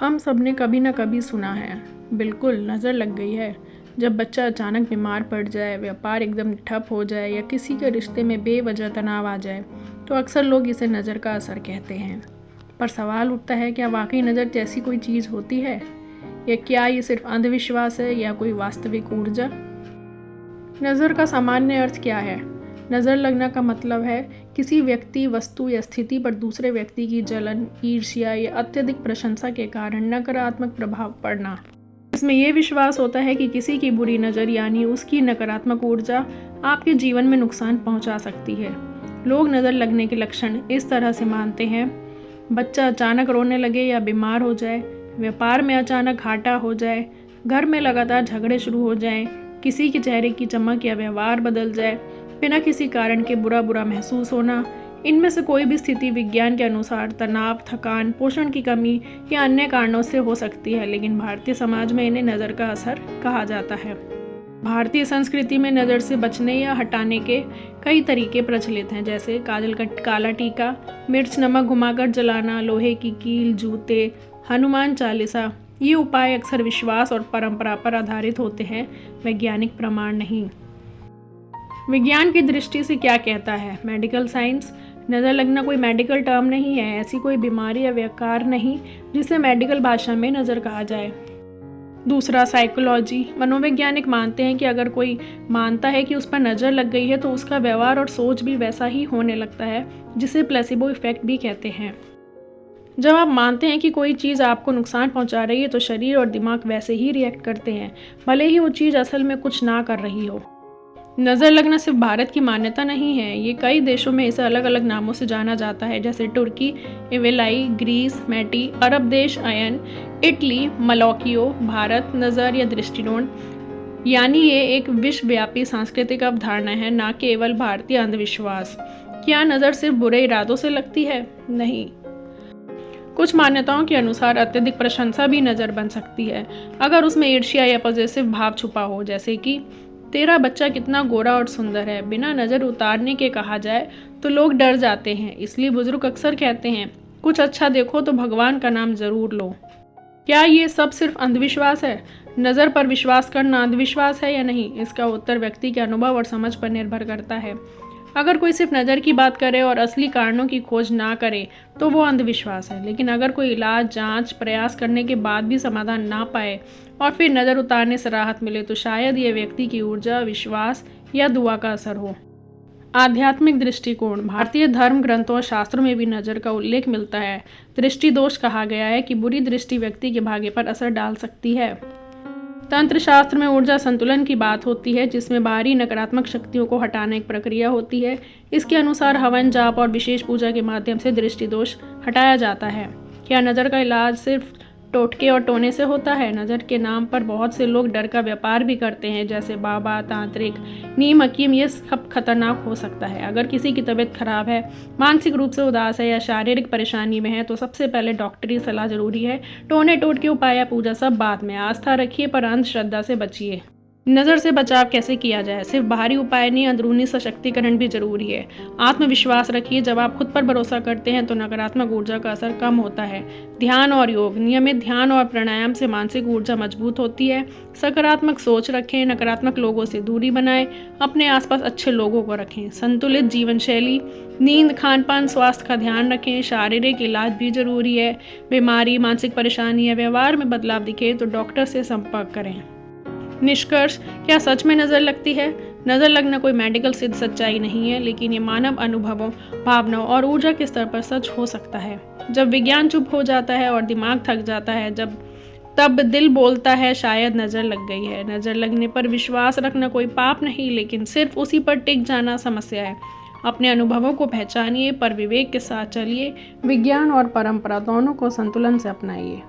हम सब ने कभी ना कभी सुना है, बिल्कुल नज़र लग गई है। जब बच्चा अचानक बीमार पड़ जाए, व्यापार एकदम ठप हो जाए या किसी के रिश्ते में बेवजह तनाव आ जाए तो अक्सर लोग इसे नज़र का असर कहते हैं। पर सवाल उठता है, क्या वाकई नज़र जैसी कोई चीज़ होती है, या क्या ये सिर्फ अंधविश्वास है या कोई वास्तविक ऊर्जा? नज़र का सामान्य अर्थ क्या है? नज़र लगना का मतलब है किसी व्यक्ति, वस्तु या स्थिति पर दूसरे व्यक्ति की जलन, ईर्ष्या या अत्यधिक प्रशंसा के कारण नकारात्मक प्रभाव पड़ना। इसमें यह विश्वास होता है कि किसी की बुरी नज़र यानी उसकी नकारात्मक ऊर्जा आपके जीवन में नुकसान पहुंचा सकती है। लोग नज़र लगने के लक्षण इस तरह से मानते हैं: बच्चा अचानक रोने लगे या बीमार हो जाए, व्यापार में अचानक घाटा हो जाए, घर में लगातार झगड़े शुरू हो जाएं, किसी के चेहरे की चमक या व्यवहार बदल जाए, बिना किसी कारण के बुरा महसूस होना। इनमें से कोई भी स्थिति विज्ञान के अनुसार तनाव, थकान, पोषण की कमी या अन्य कारणों से हो सकती है, लेकिन भारतीय समाज में इन्हें नज़र का असर कहा जाता है। भारतीय संस्कृति में नज़र से बचने या हटाने के कई तरीके प्रचलित हैं, जैसे काजल का काला टीका, मिर्च नमक घुमाकर जलाना, लोहे की कील, जूते, हनुमान चालीसा। ये उपाय अक्सर विश्वास और परंपरा पर आधारित होते हैं, वैज्ञानिक प्रमाण नहीं। विज्ञान की दृष्टि से क्या कहता है? Medical science. नज़र लगना कोई मेडिकल टर्म नहीं है, ऐसी कोई बीमारी या विकार नहीं जिसे मेडिकल भाषा में नज़र कहा जाए। दूसरा, साइकोलॉजी। मनोवैज्ञानिक मानते हैं कि अगर कोई मानता है कि उस पर नज़र लग गई है तो उसका व्यवहार और सोच भी वैसा ही होने लगता है, जिसे प्लेसिबो इफेक्ट भी कहते हैं। जब आप मानते हैं कि कोई चीज़ आपको नुकसान पहुंचा रही है तो शरीर और दिमाग वैसे ही रिएक्ट करते हैं, भले ही वो चीज़ असल में कुछ ना कर रही हो। नज़र लगना सिर्फ भारत की मान्यता नहीं है, ये कई देशों में इसे अलग अलग नामों से जाना जाता है, जैसे तुर्की एवेलाई, ग्रीस मैटी, अरब देश अयन, इटली मलौकियो, भारत नज़र या दृष्टिकोण। यानी ये एक विश्वव्यापी सांस्कृतिक अवधारणा है, ना केवल भारतीय अंधविश्वास। क्या नज़र सिर्फ बुरे इरादों से लगती है? नहीं। कुछ मान्यताओं के अनुसार अत्यधिक प्रशंसा भी नज़र बन सकती है, अगर उसमें ईर्ष्या या पॉजिटिव भाव छुपा हो, जैसे कि तेरा बच्चा कितना गोरा और सुंदर है, बिना नज़र उतारने के कहा जाए तो लोग डर जाते हैं। इसलिए बुजुर्ग अक्सर कहते हैं, कुछ अच्छा देखो तो भगवान का नाम ज़रूर लो। क्या ये सब सिर्फ अंधविश्वास है? नज़र पर विश्वास करना अंधविश्वास है या नहीं, इसका उत्तर व्यक्ति के अनुभव और समझ पर निर्भर करता है। अगर कोई सिर्फ नज़र की बात करे और असली कारणों की खोज ना करे तो वो अंधविश्वास है, लेकिन अगर कोई इलाज, जांच, प्रयास करने के बाद भी समाधान ना पाए और फिर नज़र उतारने से राहत मिले तो शायद ये व्यक्ति की ऊर्जा, विश्वास या दुआ का असर हो। आध्यात्मिक दृष्टिकोण। भारतीय धर्म ग्रंथों और शास्त्रों में भी नज़र का उल्लेख मिलता है। दृष्टि दोष कहा गया है कि बुरी दृष्टि व्यक्ति के भाग्य पर असर डाल सकती है। तंत्र शास्त्र में ऊर्जा संतुलन की बात होती है, जिसमें बाहरी नकारात्मक शक्तियों को हटाने की प्रक्रिया होती है। इसके अनुसार हवन, जाप और विशेष पूजा के माध्यम से दृष्टि दोष हटाया जाता है। क्या नज़र का इलाज सिर्फ टोटके और टोने से होता है? नज़र के नाम पर बहुत से लोग डर का व्यापार भी करते हैं, जैसे बाबा, तांत्रिक, नीम हकीम। ये सब खतरनाक हो सकता है। अगर किसी की तबीयत खराब है, मानसिक रूप से उदास है या शारीरिक परेशानी में है तो सबसे पहले डॉक्टरी सलाह जरूरी है। टोने, टोटके, उपाय या पूजा सब बाद में। आस्था रखिए पर अंधश्रद्धा से बचिए। नज़र से बचाव कैसे किया जाए? सिर्फ बाहरी उपाय नहीं, अंदरूनी सशक्तिकरण भी जरूरी है। आत्मविश्वास रखिए। जब आप खुद पर भरोसा करते हैं तो नकारात्मक ऊर्जा का असर कम होता है। ध्यान और योग। नियमित ध्यान और प्राणायाम से मानसिक ऊर्जा मजबूत होती है। सकारात्मक सोच रखें। नकारात्मक लोगों से दूरी बनाएं। अपने आसपास अच्छे लोगों को रखें। संतुलित जीवन शैली, नींद, खान पान, स्वास्थ्य का ध्यान रखें। शारीरिक इलाज भी जरूरी है। बीमारी, मानसिक परेशानी या व्यवहार में बदलाव दिखे तो डॉक्टर से संपर्क करें। निष्कर्ष, क्या सच में नज़र लगती है? नज़र लगना कोई मेडिकल सिद्ध सच्चाई नहीं है, लेकिन ये मानव अनुभवों, भावनाओं और ऊर्जा के स्तर पर सच हो सकता है। जब विज्ञान चुप हो जाता है और दिमाग थक जाता है, तब दिल बोलता है शायद नज़र लग गई है। नज़र लगने पर विश्वास रखना कोई पाप नहीं, लेकिन सिर्फ उसी पर टिक जाना समस्या है। अपने अनुभवों को पहचानिए पर विवेक के साथ चलिए। विज्ञान और परंपरा दोनों को संतुलन से अपनाइए।